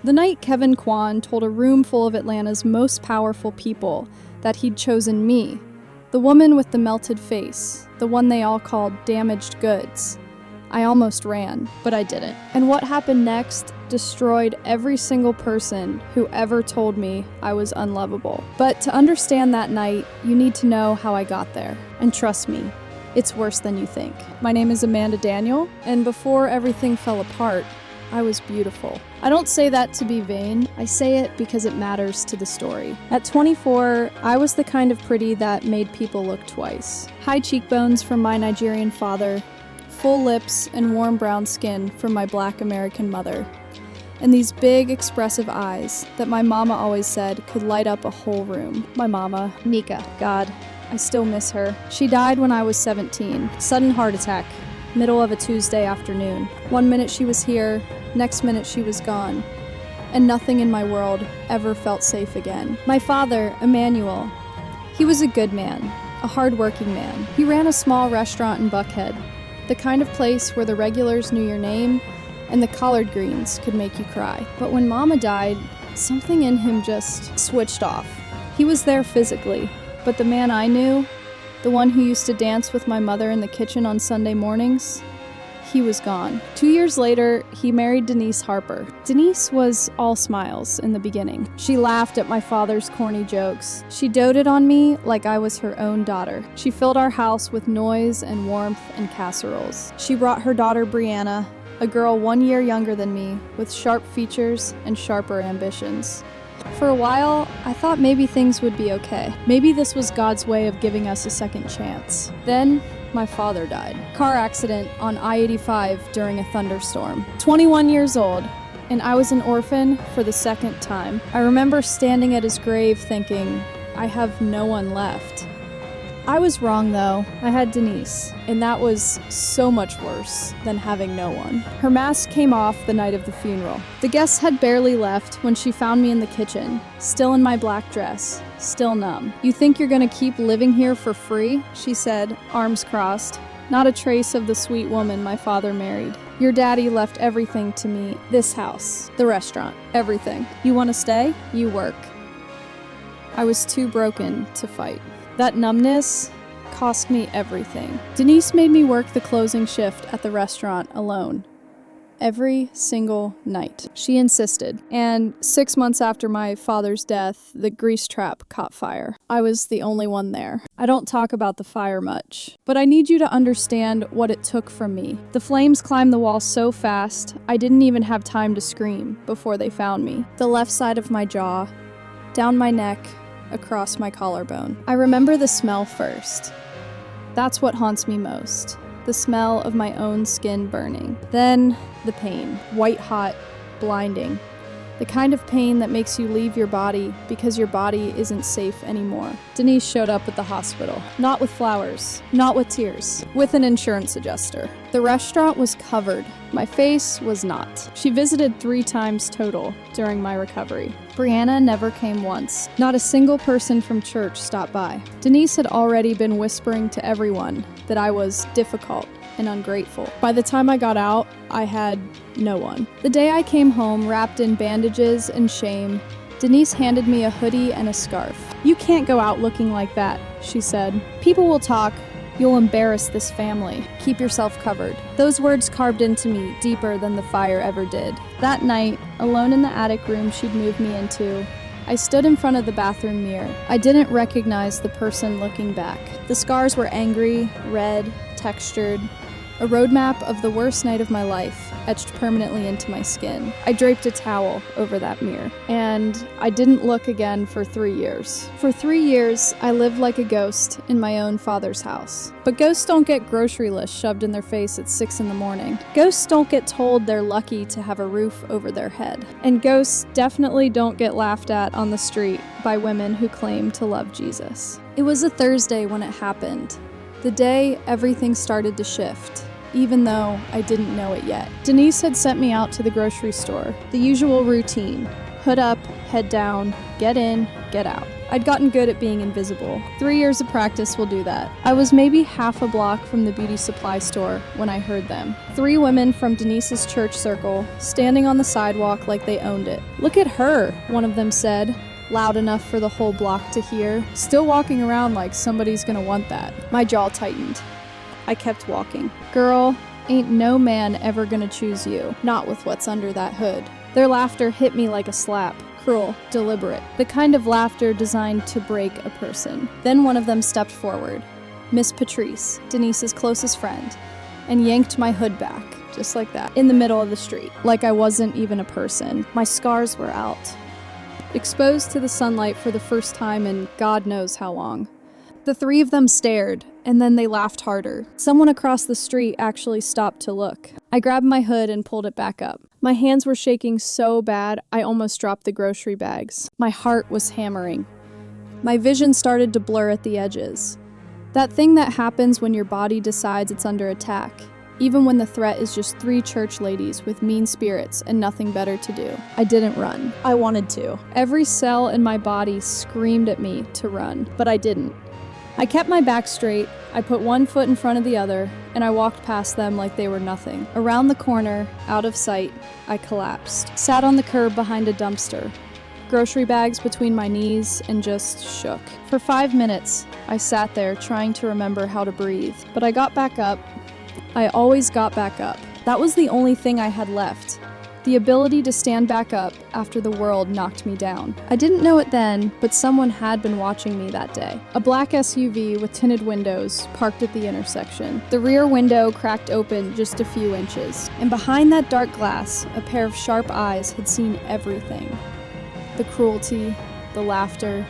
The night Kevin Kwon told a room full of Atlanta's most powerful people that he'd chosen me, the woman with the melted face, the one they all called damaged goods. I almost ran, but I didn't. And what happened next destroyed every single person who ever told me I was unlovable. But to understand that night, you need to know how I got there. And trust me, it's worse than you think. My name is Amanda Daniel, and before everything fell apart, I was beautiful. I don't say that to be vain, I say it because it matters to the story. At 24, I was the kind of pretty that made people look twice. High cheekbones from my Nigerian father, full lips and warm brown skin from my Black American mother, and these big, expressive eyes that my mama always said could light up a whole room. My mama, Nika, God, I still miss her. She died when I was 17, sudden heart attack, middle of a Tuesday afternoon. One minute she was here, next minute she was gone, and nothing in my world ever felt safe again. My father, Emmanuel, he was a good man, a hard-working man. He ran a small restaurant in Buckhead, the kind of place where the regulars knew your name and the collard greens could make you cry. But when Mama died, something in him just switched off. He was there physically, but the man I knew, the one who used to dance with my mother in the kitchen on Sunday mornings, he was gone. 2 years later, he married Denise Harper. Denise was all smiles in the beginning. She laughed at my father's corny jokes. She doted on me like I was her own daughter. She filled our house with noise and warmth and casseroles. She brought her daughter Brianna, a girl 1 year younger than me, with sharp features and sharper ambitions. For a while, I thought maybe things would be okay. Maybe this was God's way of giving us a second chance. Then, my father died. Car accident on I-85 during a thunderstorm. 21 years old, and I was an orphan for the second time. I remember standing at his grave thinking, I have no one left. I was wrong though. I had Denise, and that was so much worse than having no one. Her mask came off the night of the funeral. The guests had barely left when she found me in the kitchen, still in my black dress, still numb. You think you're gonna keep living here for free? She said, arms crossed. Not a trace of the sweet woman my father married. Your daddy left everything to me. This house, the restaurant, everything. You wanna stay? You work. I was too broken to fight. That numbness cost me everything. Denise made me work the closing shift at the restaurant alone. Every single night. She insisted. And 6 months after my father's death, the grease trap caught fire. I was the only one there. I don't talk about the fire much, but I need you to understand what it took from me. The flames climbed the wall so fast, I didn't even have time to scream before they found me. The left side of my jaw, down my neck, across my collarbone. I remember the smell first. That's what haunts me most. The smell of my own skin burning. Then the pain. White hot, blinding. The kind of pain that makes you leave your body because your body isn't safe anymore. Denise showed up at the hospital. Not with flowers. Not with tears. With an insurance adjuster. The restaurant was covered. My face was not. She visited 3 times total during my recovery. Brianna never came once. Not a single person from church stopped by. Denise had already been whispering to everyone that I was difficult and ungrateful. By the time I got out, I had no one. The day I came home wrapped in bandages and shame, Denise handed me a hoodie and a scarf. You can't go out looking like that, she said. People will talk. You'll embarrass this family. Keep yourself covered. Those words carved into me deeper than the fire ever did. That night, alone in the attic room she'd moved me into, I stood in front of the bathroom mirror. I didn't recognize the person looking back. The scars were angry, red, textured, a roadmap of the worst night of my life, etched permanently into my skin. I draped a towel over that mirror, and I didn't look again for 3 years. For 3 years, I lived like a ghost in my own father's house. But ghosts don't get grocery lists shoved in their face at 6 in the morning. Ghosts don't get told they're lucky to have a roof over their head. And ghosts definitely don't get laughed at on the street by women who claim to love Jesus. It was a Thursday when it happened. The day everything started to shift, even though I didn't know it yet. Denise had sent me out to the grocery store. The usual routine. Hood up, head down, get in, get out. I'd gotten good at being invisible. 3 years of practice will do that. I was maybe half a block from the beauty supply store when I heard them. 3 women from Denise's church circle, standing on the sidewalk like they owned it. "Look at her," one of them said, loud enough for the whole block to hear. "Still walking around like somebody's gonna want that." My jaw tightened. I kept walking. "Girl, ain't no man ever gonna choose you. Not with what's under that hood." Their laughter hit me like a slap. Cruel, deliberate, the kind of laughter designed to break a person. Then one of them stepped forward, Miss Patrice, Denise's closest friend, and yanked my hood back, just like that, in the middle of the street, like I wasn't even a person. My scars were out, exposed to the sunlight for the first time in God knows how long. The 3 of them stared, and then they laughed harder. Someone across the street actually stopped to look. I grabbed my hood and pulled it back up. My hands were shaking so bad, I almost dropped the grocery bags. My heart was hammering. My vision started to blur at the edges. That thing that happens when your body decides it's under attack, even when the threat is just 3 church ladies with mean spirits and nothing better to do. I didn't run. I wanted to. Every cell in my body screamed at me to run, but I didn't. I kept my back straight, I put one foot in front of the other, and I walked past them like they were nothing. Around the corner, out of sight, I collapsed. Sat on the curb behind a dumpster, grocery bags between my knees, and just shook. For 5 minutes, I sat there trying to remember how to breathe. But I got back up. I always got back up. That was the only thing I had left. The ability to stand back up after the world knocked me down. I didn't know it then, but someone had been watching me that day. A black SUV with tinted windows parked at the intersection. The rear window cracked open just a few inches, and behind that dark glass, a pair of sharp eyes had seen everything. The cruelty, the laughter,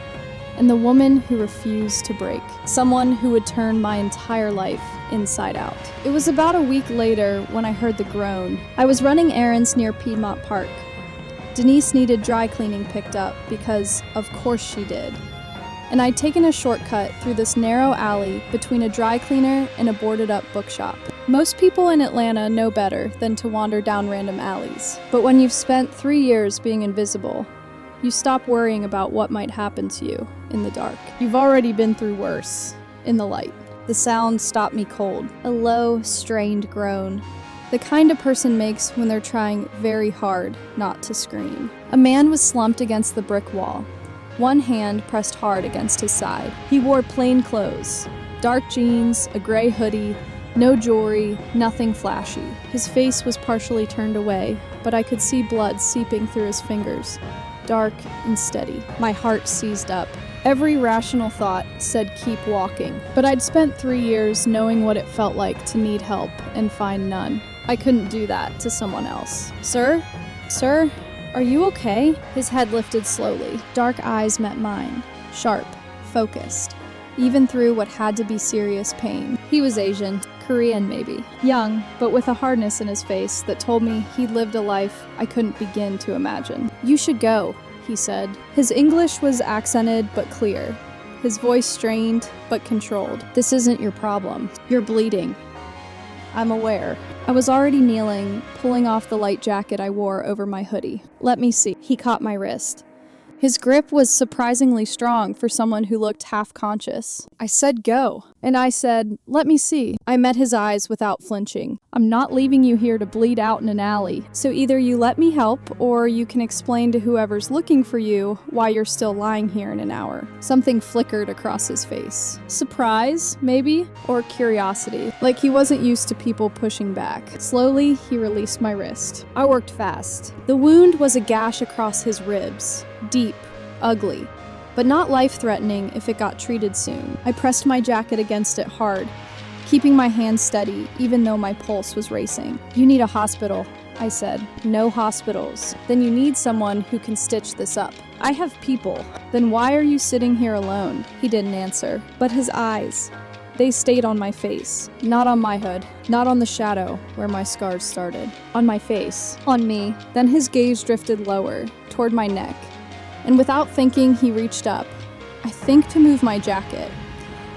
and the woman who refused to break. Someone who would turn my entire life inside out. It was about a week later when I heard the groan. I was running errands near Piedmont Park. Denise needed dry cleaning picked up because, of course she did. And I'd taken a shortcut through this narrow alley between a dry cleaner and a boarded-up bookshop. Most people in Atlanta know better than to wander down random alleys. But when you've spent 3 years being invisible, you stop worrying about what might happen to you in the dark. You've already been through worse in the light. The sound stopped me cold. A low, strained groan. The kind a person makes when they're trying very hard not to scream. A man was slumped against the brick wall. One hand pressed hard against his side. He wore plain clothes. Dark jeans, a gray hoodie, no jewelry, nothing flashy. His face was partially turned away, but I could see blood seeping through his fingers. Dark and steady. My heart seized up. Every rational thought said keep walking, but I'd spent 3 years knowing what it felt like to need help and find none. I couldn't do that to someone else. "Sir? Sir? Are you okay?" His head lifted slowly. Dark eyes met mine. Sharp. Focused. Even through what had to be serious pain. He was Asian. Korean maybe. Young, but with a hardness in his face that told me he'd lived a life I couldn't begin to imagine. "You should go," he said. His English was accented but clear. His voice strained but controlled. "This isn't your problem. You're bleeding." "I'm aware." I was already kneeling, pulling off the light jacket I wore over my hoodie. "Let me see." He caught my wrist. His grip was surprisingly strong for someone who looked half-conscious. I said go, and I said, "Let me see." I met his eyes without flinching. "I'm not leaving you here to bleed out in an alley, so either you let me help, or you can explain to whoever's looking for you why you're still lying here in an hour." Something flickered across his face. Surprise, maybe, or curiosity, like he wasn't used to people pushing back. Slowly, he released my wrist. I worked fast. The wound was a gash across his ribs. Deep, ugly, but not life-threatening if it got treated soon. I pressed my jacket against it hard, keeping my hands steady even though my pulse was racing. "You need a hospital," I said. "No hospitals." "Then you need someone who can stitch this up." "I have people." "Then why are you sitting here alone?" He didn't answer, but his eyes, they stayed on my face, not on my hood, not on the shadow where my scars started. On my face, on me. Then his gaze drifted lower, toward my neck. And without thinking, he reached up, I think to move my jacket,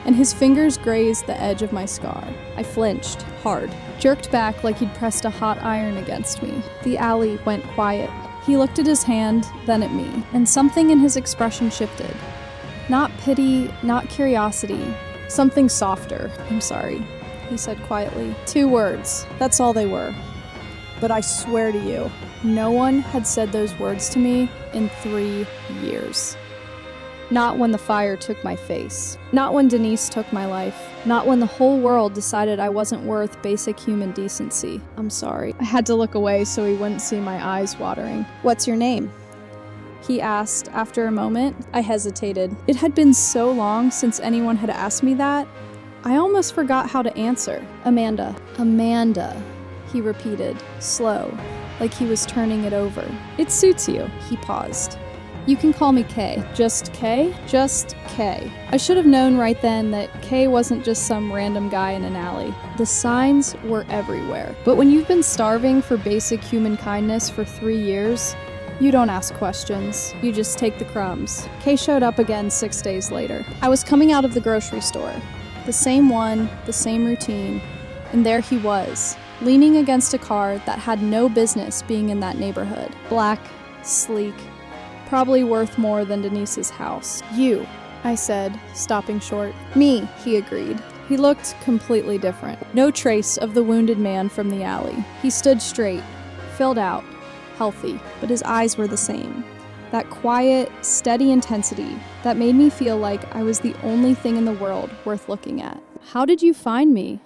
and his fingers grazed the edge of my scar. I flinched, hard, jerked back like he'd pressed a hot iron against me. The alley went quiet. He looked at his hand, then at me, and something in his expression shifted. Not pity, not curiosity. Something softer. I'm sorry, he said quietly. 2 words. That's all they were. But I swear to you, no one had said those words to me in 3 years. Not when the fire took my face. Not when Denise took my life. Not when the whole world decided I wasn't worth basic human decency. I'm sorry. I had to look away so he wouldn't see my eyes watering. What's your name? He asked after a moment. I hesitated. It had been so long since anyone had asked me that, I almost forgot how to answer. Amanda. Amanda, he repeated, slow, like he was turning it over. It suits you. He paused. You can call me Kay. Just Kay? Just Kay. I should have known right then that Kay wasn't just some random guy in an alley. The signs were everywhere. But when you've been starving for basic human kindness for 3 years, you don't ask questions. You just take the crumbs. Kay showed up again 6 days later. I was coming out of the grocery store. The same one, the same routine, and there he was, leaning against a car that had no business being in that neighborhood. Black, sleek, probably worth more than Denise's house. You, I said, stopping short. Me, he agreed. He looked completely different. No trace of the wounded man from the alley. He stood straight, filled out, healthy, but his eyes were the same. That quiet, steady intensity that made me feel like I was the only thing in the world worth looking at. How did you find me?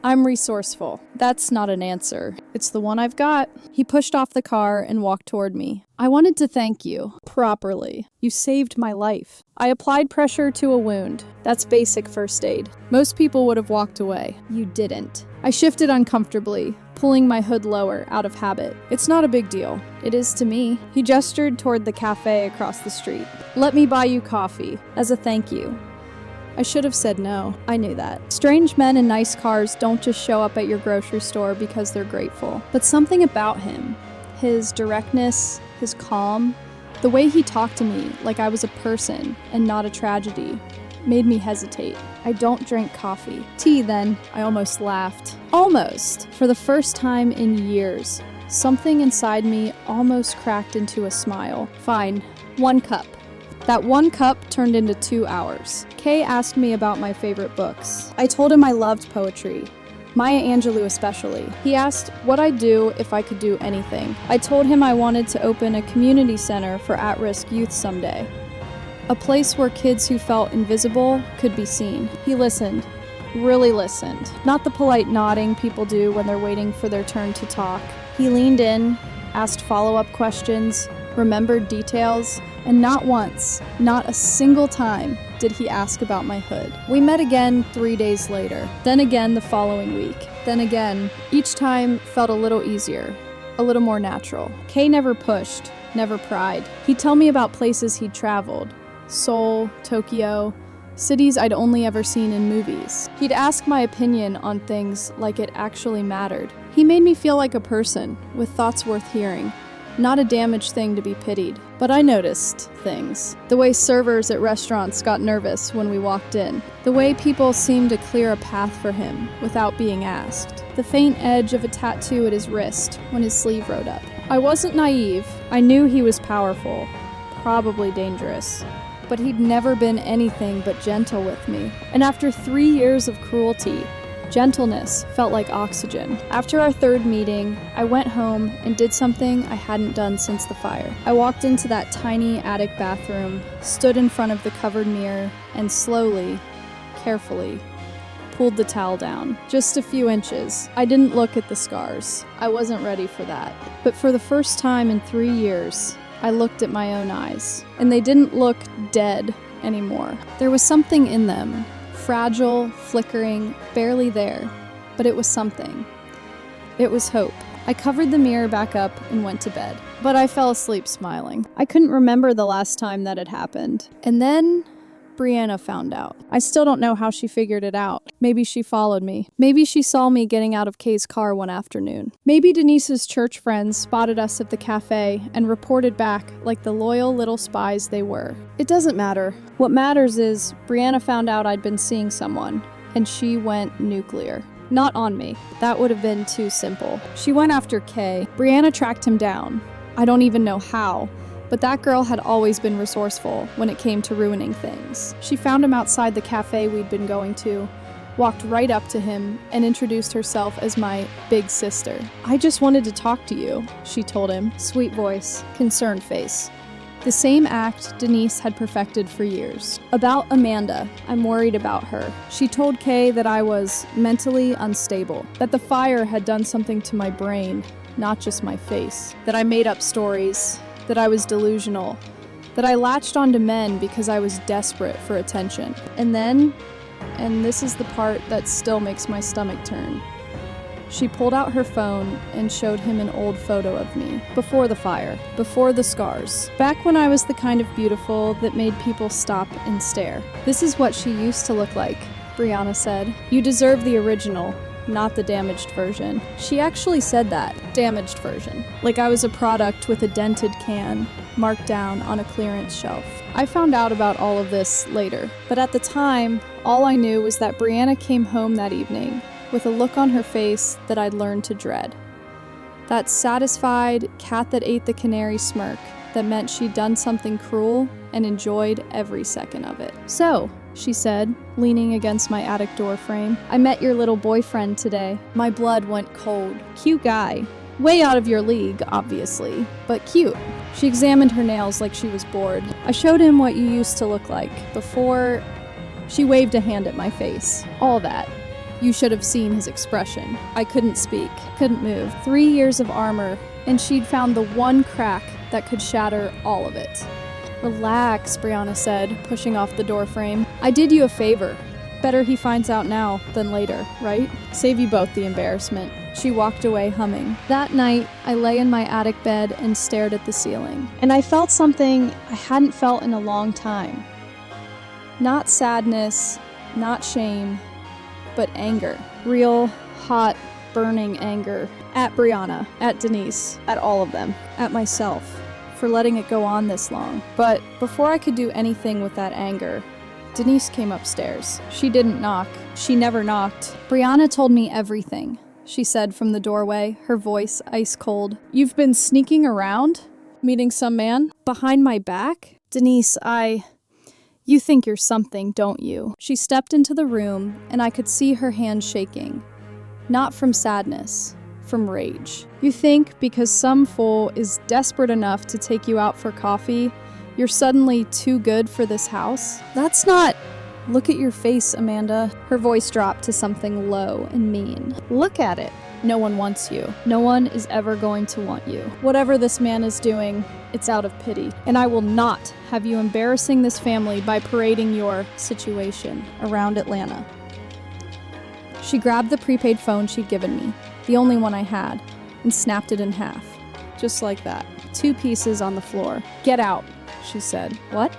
I'm resourceful. That's not an answer. It's the one I've got. He pushed off the car and walked toward me. I wanted to thank you. Properly. You saved my life. I applied pressure to a wound. That's basic first aid. Most people would have walked away. You didn't. I shifted uncomfortably, pulling my hood lower out of habit. It's not a big deal. It is to me. He gestured toward the cafe across the street. Let me buy you coffee, as a thank you. I should have said no. I knew that. Strange men in nice cars don't just show up at your grocery store because they're grateful. But something about him, his directness, his calm, the way he talked to me like I was a person and not a tragedy, made me hesitate. I don't drink coffee. Tea, then. I almost laughed. Almost. For the first time in years, something inside me almost cracked into a smile. Fine. 1 cup. That 1 cup turned into 2 hours. Kay asked me about my favorite books. I told him I loved poetry. Maya Angelou especially. He asked what I'd do if I could do anything. I told him I wanted to open a community center for at-risk youth someday. A place where kids who felt invisible could be seen. He listened. Really listened. Not the polite nodding people do when they're waiting for their turn to talk. He leaned in, asked follow-up questions, remembered details, and not once, not a single time, did he ask about my hood. We met again 3 days later, then again the following week, then again. Each time felt a little easier, a little more natural. Kay never pushed, never pried. He'd tell me about places he'd traveled, Seoul, Tokyo, cities I'd only ever seen in movies. He'd ask my opinion on things like it actually mattered. He made me feel like a person, with thoughts worth hearing. Not a damaged thing to be pitied. But I noticed things. The way servers at restaurants got nervous when we walked in. The way people seemed to clear a path for him without being asked. The faint edge of a tattoo at his wrist when his sleeve rode up. I wasn't naive. I knew he was powerful, probably dangerous. But he'd never been anything but gentle with me. And after 3 years of cruelty, gentleness felt like oxygen. After our 3rd meeting, I went home and did something I hadn't done since the fire. I walked into that tiny attic bathroom, stood in front of the covered mirror, and slowly, carefully, pulled the towel down. Just a few inches. I didn't look at the scars. I wasn't ready for that. But for the first time in 3 years, I looked at my own eyes, and they didn't look dead anymore. There was something in them. Fragile, flickering, barely there, but it was something. It was hope. I covered the mirror back up and went to bed, but I fell asleep smiling. I couldn't remember the last time that had happened. And then Brianna found out. I still don't know how she figured it out. Maybe she followed me. Maybe she saw me getting out of Kay's car one afternoon. Maybe Denise's church friends spotted us at the cafe and reported back like the loyal little spies they were. It doesn't matter. What matters is Brianna found out I'd been seeing someone, and she went nuclear. Not on me. That would have been too simple. She went after Kay. Brianna tracked him down. I don't even know how. But that girl had always been resourceful when it came to ruining things. She found him outside the cafe we'd been going to, walked right up to him, and introduced herself as my big sister. "I just wanted to talk to you," she told him, sweet voice, concerned face. The same act Denise had perfected for years. About Amanda, I'm worried about her. She told Kay that I was mentally unstable, that the fire had done something to my brain, not just my face, that I made up stories, that I was delusional, that I latched onto men because I was desperate for attention. And then, and this is the part that still makes my stomach turn, she pulled out her phone and showed him an old photo of me, before the fire, before the scars, back when I was the kind of beautiful that made people stop and stare. "This is what she used to look like," Brianna said. "You deserve the original, not the damaged version." She actually said that, damaged version, like I was a product with a dented can, marked down on a clearance shelf. I found out about all of this later, but at the time, all I knew was that Brianna came home that evening with a look on her face that I'd learned to dread. That satisfied, cat that ate the canary smirk that meant she'd done something cruel and enjoyed every second of it. "So," she said, leaning against my attic door frame, "I met your little boyfriend today." My blood went cold. Cute guy. Way out of your league, obviously, but cute. She examined her nails like she was bored. "I showed him what you used to look like before." She waved a hand at my face. "All that. You should have seen his expression." I couldn't speak, couldn't move. 3 years of armor, and she'd found the one crack that could shatter all of it. "Relax," Brianna said, pushing off the door frame. "I did you a favor. Better he finds out now than later, right? Save you both the embarrassment." She walked away humming. That night, I lay in my attic bed and stared at the ceiling. And I felt something I hadn't felt in a long time. Not sadness, not shame, but anger. Real, hot, burning anger. At Brianna, at Denise, at all of them, at myself, for letting it go on this long. But before I could do anything with that anger, Denise came upstairs. She didn't knock. She never knocked. "Brianna told me everything," she said from the doorway, her voice ice cold. "You've been sneaking around? Meeting some man? Behind my back? Denise, You think you're something, don't you?" She stepped into the room, and I could see her hands shaking. Not from sadness, from rage. "You think because some fool is desperate enough to take you out for coffee, you're suddenly too good for this house? That's not..." "Look at your face, Amanda." Her voice dropped to something low and mean. "Look at it. No one wants you. No one is ever going to want you. Whatever this man is doing, it's out of pity. And I will not have you embarrassing this family by parading your situation around Atlanta." She grabbed the prepaid phone she'd given me, the only one I had, and snapped it in half. Just like that. 2 pieces on the floor. "Get out," she said. "What?"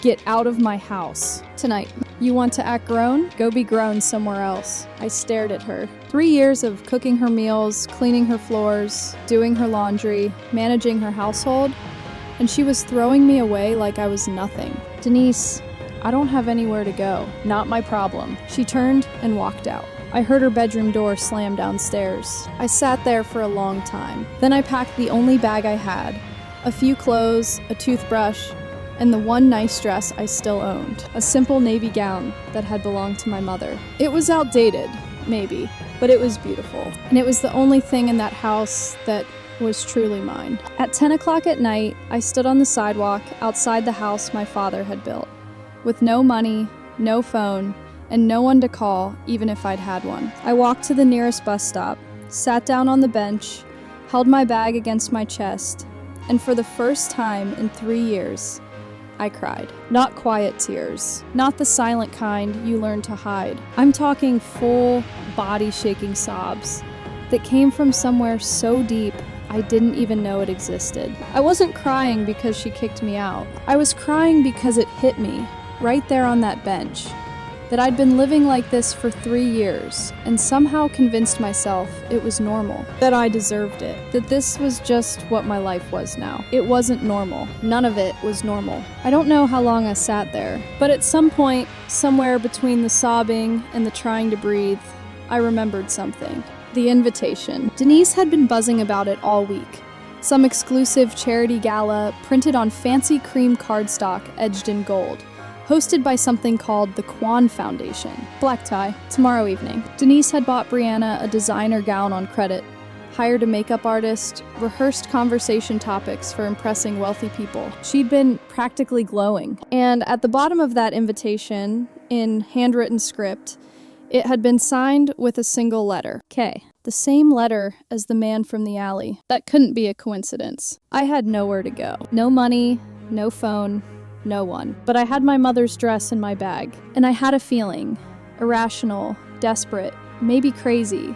"Get out of my house. Tonight. You want to act grown? Go be grown somewhere else." I stared at her. 3 years of cooking her meals, cleaning her floors, doing her laundry, managing her household, and she was throwing me away like I was nothing. "Denise, I don't have anywhere to go. Not my problem." She turned and walked out. I heard her bedroom door slam downstairs. I sat there for a long time. Then I packed the only bag I had, a few clothes, a toothbrush, and the one nice dress I still owned, a simple navy gown that had belonged to my mother. It was outdated, maybe, but it was beautiful. And it was the only thing in that house that was truly mine. At 10 o'clock at night, I stood on the sidewalk outside the house my father had built, with no money, no phone, and no one to call, even if I'd had one. I walked to the nearest bus stop, sat down on the bench, held my bag against my chest, and for the first time in 3 years, I cried. Not quiet tears, not the silent kind you learn to hide. I'm talking full, body-shaking sobs that came from somewhere so deep I didn't even know it existed. I wasn't crying because she kicked me out. I was crying because it hit me, right there on that bench, that I'd been living like this for 3 years and somehow convinced myself it was normal, that I deserved it, that this was just what my life was now. It wasn't normal. None of it was normal. I don't know how long I sat there, but at some point, somewhere between the sobbing and the trying to breathe, I remembered something. The invitation. Denise had been buzzing about it all week, Some exclusive charity gala printed on fancy cream cardstock edged in gold, hosted by something called the Kwon Foundation. Black tie, tomorrow evening. Denise had bought Brianna a designer gown on credit, hired a makeup artist, rehearsed conversation topics for impressing wealthy people. She'd been practically glowing. And at the bottom of that invitation, in handwritten script, it had been signed with a single letter, K. The same letter as the man from the alley. That couldn't be a coincidence. I had nowhere to go. No money, no phone, no one. But I had my mother's dress in my bag, and I had a feeling, irrational, desperate, maybe crazy,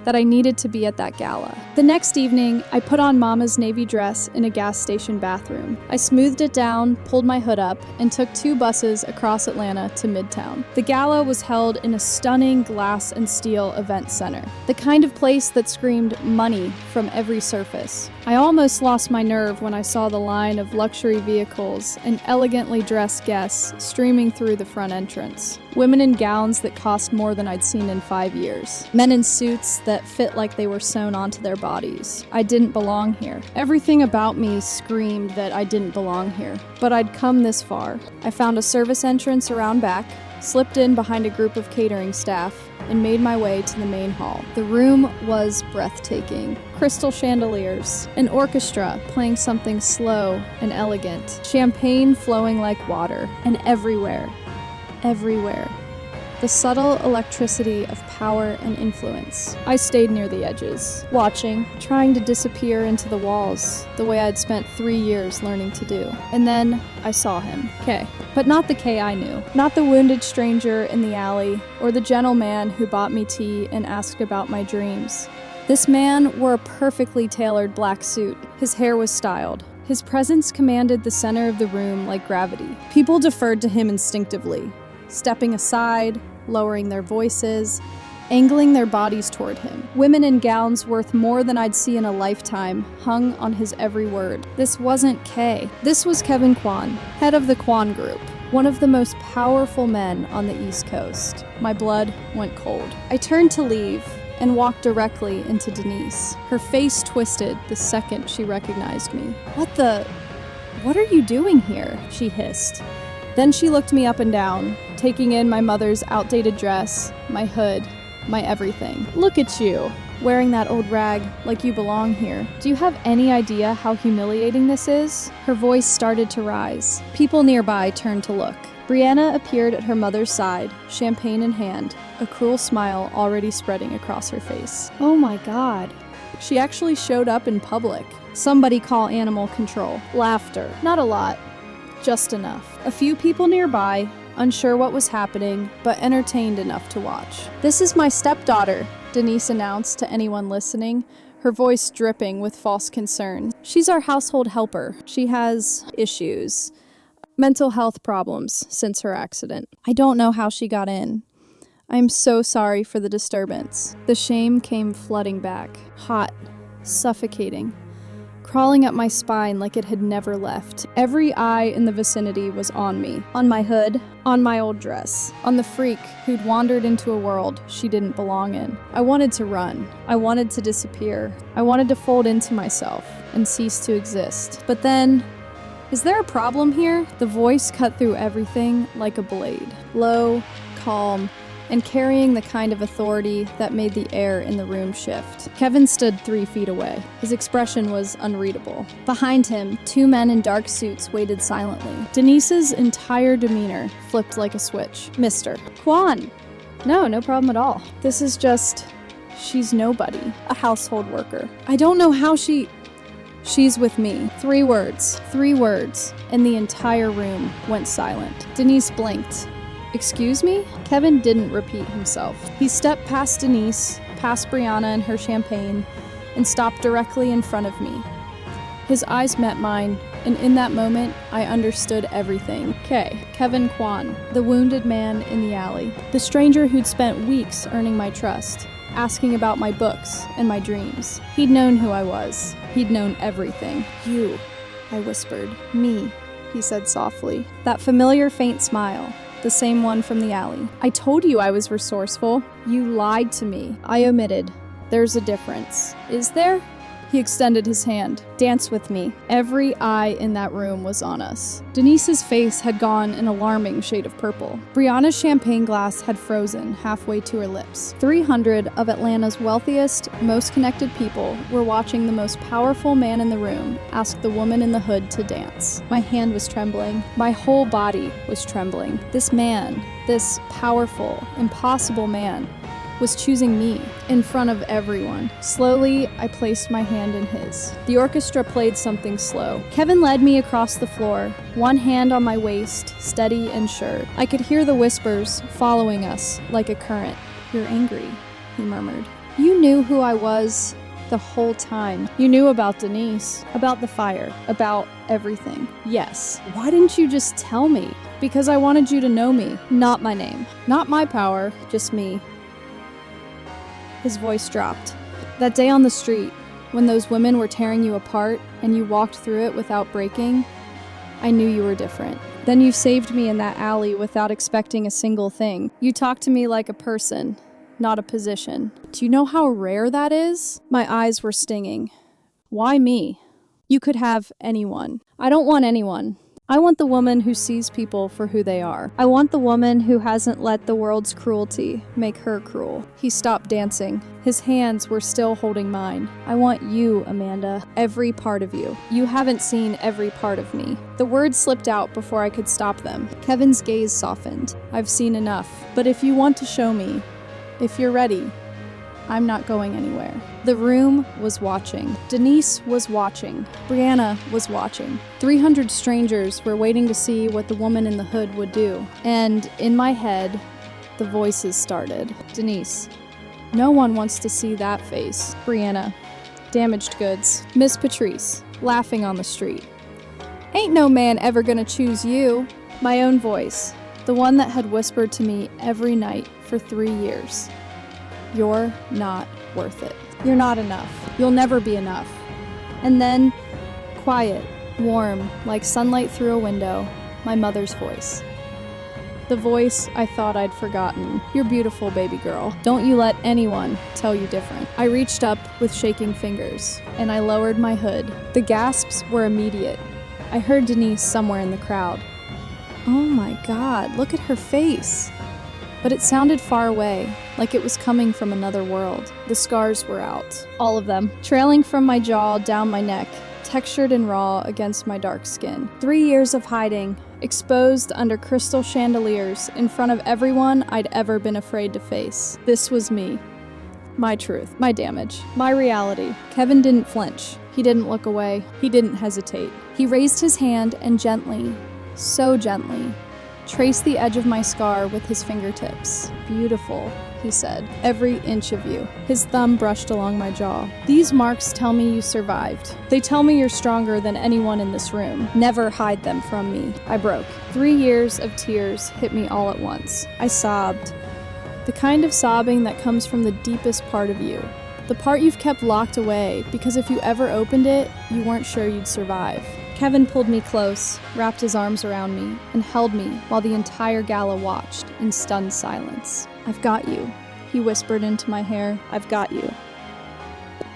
that I needed to be at that gala. The next evening, I put on Mama's navy dress in a gas station bathroom. I smoothed it down, pulled my hood up, and took 2 buses across Atlanta to Midtown. The gala was held in a stunning glass and steel event center, the kind of place that screamed money from every surface. I almost lost my nerve when I saw the line of luxury vehicles and elegantly dressed guests streaming through the front entrance. Women in gowns that cost more than I'd seen in 5 years. Men in suits that fit like they were sewn onto their bodies. I didn't belong here. Everything about me screamed that I didn't belong here. But I'd come this far. I found a service entrance around back, slipped in behind a group of catering staff, and made my way to the main hall. The room was breathtaking. Crystal chandeliers, an orchestra playing something slow and elegant, champagne flowing like water, and everywhere, the subtle electricity of power and influence. I stayed near the edges, watching, trying to disappear into the walls, the way I'd spent 3 years learning to do. And then I saw him, K. But not the K I knew. Not the wounded stranger in the alley, or the gentleman who bought me tea and asked about my dreams. This man wore a perfectly tailored black suit. His hair was styled. His presence commanded the center of the room like gravity. People deferred to him instinctively, stepping aside, lowering their voices, angling their bodies toward him. Women in gowns worth more than I'd see in a lifetime hung on his every word. This wasn't Kay. This was Kevin Kwon, head of the Kwon Group, one of the most powerful men on the East Coast. My blood went cold. I turned to leave and walked directly into Denise. Her face twisted the second she recognized me. What are you doing here? She hissed. Then she looked me up and down, taking in my mother's outdated dress, my hood, my everything. Look at you, wearing that old rag like you belong here. Do you have any idea how humiliating this is? Her voice started to rise. People nearby turned to look. Brianna appeared at her mother's side, champagne in hand, a cruel smile already spreading across her face. Oh my God. She actually showed up in public. Somebody call animal control. Laughter. Not a lot. Just enough. A few people nearby, unsure what was happening, but entertained enough to watch. This is my stepdaughter, Denise announced to anyone listening, her voice dripping with false concern. She's our household helper. She has issues, mental health problems since her accident. I don't know how she got in. I'm so sorry for the disturbance. The shame came flooding back, hot, suffocating, crawling up my spine like it had never left. Every eye in the vicinity was on me, on my hood, on my old dress, on the freak who'd wandered into a world she didn't belong in. I wanted to run. I wanted to disappear. I wanted to fold into myself and cease to exist. But then, is there a problem here? The voice cut through everything like a blade, low, calm, and carrying the kind of authority that made the air in the room shift. Kevin stood 3 feet away. His expression was unreadable. Behind him, 2 men in dark suits waited silently. Denise's entire demeanor flipped like a switch. Mr. Kwon! No problem at all. This is just... she's nobody. A household worker. I don't know how She's with me. 3 words, and the entire room went silent. Denise blinked. Excuse me? Kevin didn't repeat himself. He stepped past Denise, past Brianna and her champagne, and stopped directly in front of me. His eyes met mine, and in that moment, I understood everything. Kevin Kwon, the wounded man in the alley. The stranger who'd spent weeks earning my trust, asking about my books and my dreams. He'd known who I was. He'd known everything. You, I whispered. Me, he said softly. That familiar faint smile. The same one from the alley. I told you I was resourceful. You lied to me. I omitted. There's a difference. Is there? He extended his hand. Dance with me. Every eye in that room was on us. Denise's face had gone an alarming shade of purple. Brianna's champagne glass had frozen halfway to her lips. 300 of Atlanta's wealthiest, most connected people were watching the most powerful man in the room ask the woman in the hood to dance. My hand was trembling. My whole body was trembling. This man, this powerful, impossible man, was choosing me in front of everyone. Slowly, I placed my hand in his. The orchestra played something slow. Kevin led me across the floor, one hand on my waist, steady and sure. I could hear the whispers following us like a current. "You're angry," he murmured. "You knew who I was the whole time. You knew about Denise, about the fire, about everything." "Yes. Why didn't you just tell me?" "Because I wanted you to know me, not my name, not my power, just me." His voice dropped. "That day on the street, when those women were tearing you apart and you walked through it without breaking, I knew you were different. Then you saved me in that alley without expecting a single thing. You talked to me like a person, not a position. Do you know how rare that is?" My eyes were stinging. "Why me? You could have anyone." "I don't want anyone. I want the woman who sees people for who they are. I want the woman who hasn't let the world's cruelty make her cruel." He stopped dancing. His hands were still holding mine. "I want you, Amanda. Every part of you. You haven't seen every part of me." The words slipped out before I could stop them. Kevin's gaze softened. "I've seen enough. But if you want to show me, if you're ready, I'm not going anywhere." The room was watching. Denise was watching. Brianna was watching. 300 strangers were waiting to see what the woman in the hood would do. And in my head, the voices started. "Denise, no one wants to see that face." Brianna, "Damaged goods." Miss Patrice, laughing on the street. "Ain't no man ever gonna choose you." My own voice, the one that had whispered to me every night for 3 years. "You're not worth it. You're not enough. You'll never be enough." And then, quiet, warm, like sunlight through a window, my mother's voice. The voice I thought I'd forgotten. "You're beautiful, baby girl. Don't you let anyone tell you different." I reached up with shaking fingers, and I lowered my hood. The gasps were immediate. I heard Denise somewhere in the crowd. "Oh my God, look at her face." But it sounded far away, like it was coming from another world. The scars were out, all of them, trailing from my jaw down my neck, textured and raw against my dark skin. 3 years of hiding, exposed under crystal chandeliers in front of everyone I'd ever been afraid to face. This was me. My truth, my damage, my reality. Kevin didn't flinch. He didn't look away. He didn't hesitate. He raised his hand and gently, so gently, traced the edge of my scar with his fingertips. "Beautiful," he said. "Every inch of you." His thumb brushed along my jaw. "These marks tell me you survived. They tell me you're stronger than anyone in this room. Never hide them from me." I broke. 3 years of tears hit me all at once. I sobbed. The kind of sobbing that comes from the deepest part of you. The part you've kept locked away because if you ever opened it, you weren't sure you'd survive. Kevin pulled me close, wrapped his arms around me, and held me while the entire gala watched in stunned silence. "I've got you," he whispered into my hair. "I've got you."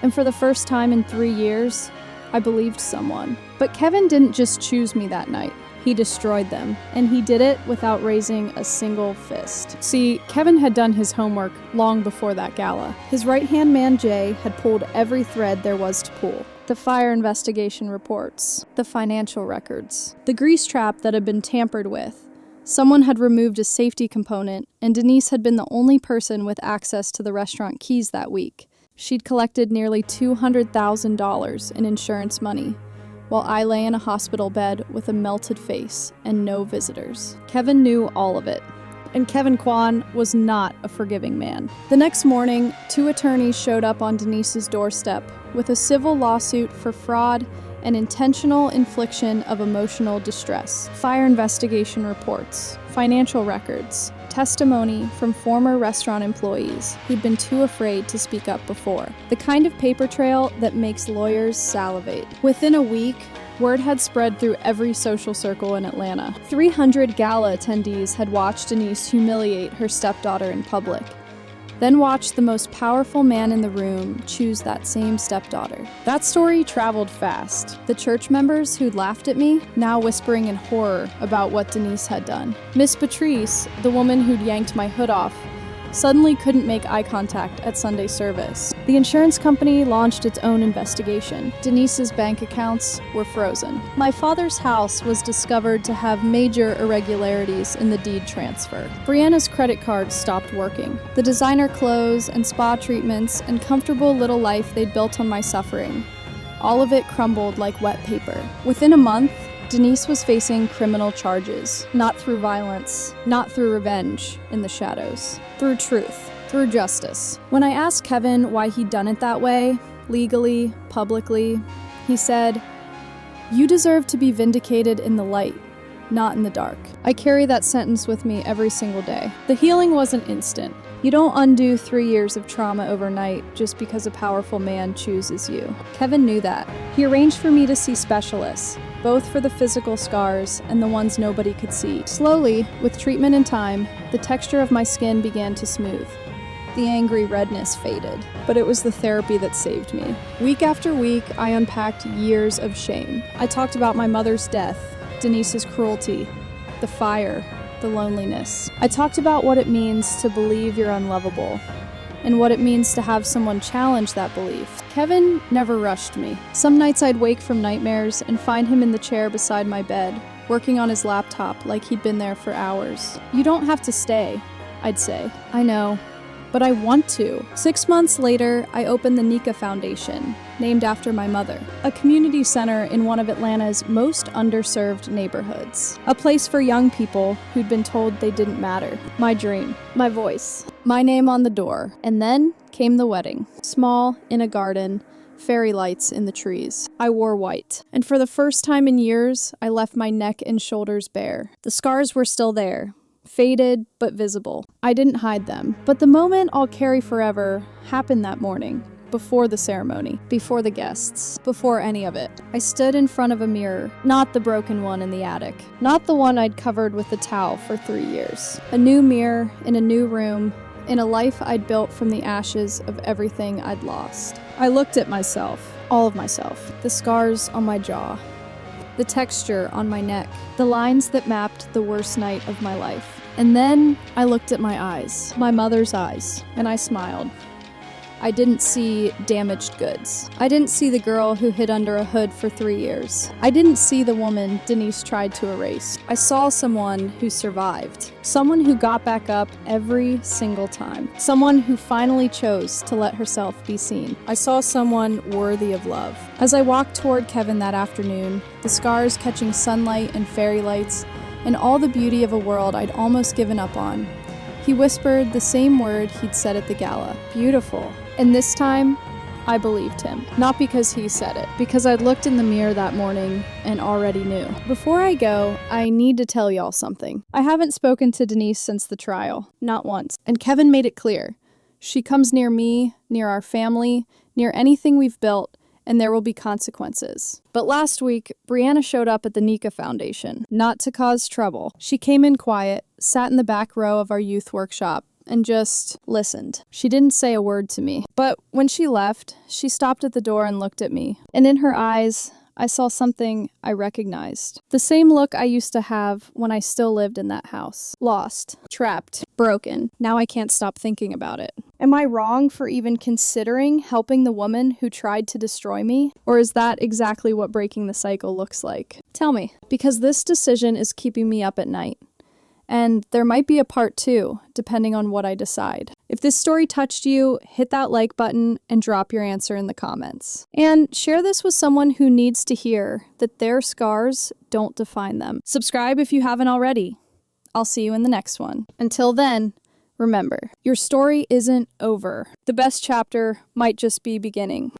And for the first time in 3 years, I believed someone. But Kevin didn't just choose me that night. He destroyed them, and he did it without raising a single fist. See, Kevin had done his homework long before that gala. His right-hand man, Jay, had pulled every thread there was to pull. The fire investigation reports, the financial records, the grease trap that had been tampered with. Someone had removed a safety component, and Denise had been the only person with access to the restaurant keys that week. She'd collected nearly $200,000 in insurance money, while I lay in a hospital bed with a melted face and no visitors. Kevin knew all of it. And Kevin Kwon was not a forgiving man. The next morning, 2 attorneys showed up on Denise's doorstep with a civil lawsuit for fraud and intentional infliction of emotional distress. Fire investigation reports, financial records, testimony from former restaurant employees who'd been too afraid to speak up before. The kind of paper trail that makes lawyers salivate. Within a week, word had spread through every social circle in Atlanta. 300 gala attendees had watched Denise humiliate her stepdaughter in public. Then watch the most powerful man in the room choose that same stepdaughter. That story traveled fast. The church members who'd laughed at me, now whispering in horror about what Denise had done. Miss Patrice, the woman who'd yanked my hood off, suddenly couldn't make eye contact at Sunday service. The insurance company launched its own investigation. Denise's bank accounts were frozen. My father's house was discovered to have major irregularities in the deed transfer. Brianna's credit card stopped working. The designer clothes and spa treatments and comfortable little life they'd built on my suffering, all of it crumbled like wet paper. Within a month, Denise was facing criminal charges, not through violence, not through revenge in the shadows, through truth, through justice. When I asked Kevin why he'd done it that way, legally, publicly, he said, "You deserve to be vindicated in the light, not in the dark." I carry that sentence with me every single day. The healing wasn't instant. You don't undo 3 years of trauma overnight just because a powerful man chooses you. Kevin knew that. He arranged for me to see specialists, both for the physical scars and the ones nobody could see. Slowly, with treatment and time, the texture of my skin began to smooth. The angry redness faded, but it was the therapy that saved me. Week after week, I unpacked years of shame. I talked about my mother's death, Denise's cruelty, the fire, the loneliness. I talked about what it means to believe you're unlovable, and what it means to have someone challenge that belief. Kevin never rushed me. Some nights I'd wake from nightmares and find him in the chair beside my bed, working on his laptop like he'd been there for hours. "You don't have to stay," I'd say. "I know, but I want to." 6 months later, I opened the Nika Foundation, named after my mother, a community center in one of Atlanta's most underserved neighborhoods. A place for young people who'd been told they didn't matter. My dream, my voice, my name on the door. And then came the wedding. Small, in a garden, fairy lights in the trees. I wore white. And for the first time in years, I left my neck and shoulders bare. The scars were still there, faded but visible. I didn't hide them. But the moment I'll carry forever happened that morning, before the ceremony, before the guests, before any of it. I stood in front of a mirror, not the broken one in the attic, not the one I'd covered with a towel for 3 years. A new mirror in a new room, in a life I'd built from the ashes of everything I'd lost. I looked at myself, all of myself, the scars on my jaw, the texture on my neck, the lines that mapped the worst night of my life. And then I looked at my eyes, my mother's eyes, and I smiled. I didn't see damaged goods. I didn't see the girl who hid under a hood for 3 years. I didn't see the woman Denise tried to erase. I saw someone who survived. Someone who got back up every single time. Someone who finally chose to let herself be seen. I saw someone worthy of love. As I walked toward Kevin that afternoon, the scars catching sunlight and fairy lights, and all the beauty of a world I'd almost given up on, he whispered the same word he'd said at the gala, "Beautiful." And this time, I believed him. Not because he said it, because I'd looked in the mirror that morning and already knew. Before I go, I need to tell y'all something. I haven't spoken to Denise since the trial, not once. And Kevin made it clear. She comes near me, near our family, near anything we've built, and there will be consequences. But last week, Brianna showed up at the Nika Foundation, not to cause trouble. She came in quiet, sat in the back row of our youth workshop, and just listened. She didn't say a word to me. But when she left, she stopped at the door and looked at me. And in her eyes, I saw something I recognized. The same look I used to have when I still lived in that house. Lost, trapped, broken. Now I can't stop thinking about it. Am I wrong for even considering helping the woman who tried to destroy me? Or is that exactly what breaking the cycle looks like? Tell me, because this decision is keeping me up at night. And there might be a part 2, depending on what I decide. If this story touched you, hit that like button and drop your answer in the comments. And share this with someone who needs to hear that their scars don't define them. Subscribe if you haven't already. I'll see you in the next one. Until then, remember, your story isn't over. The best chapter might just be beginning.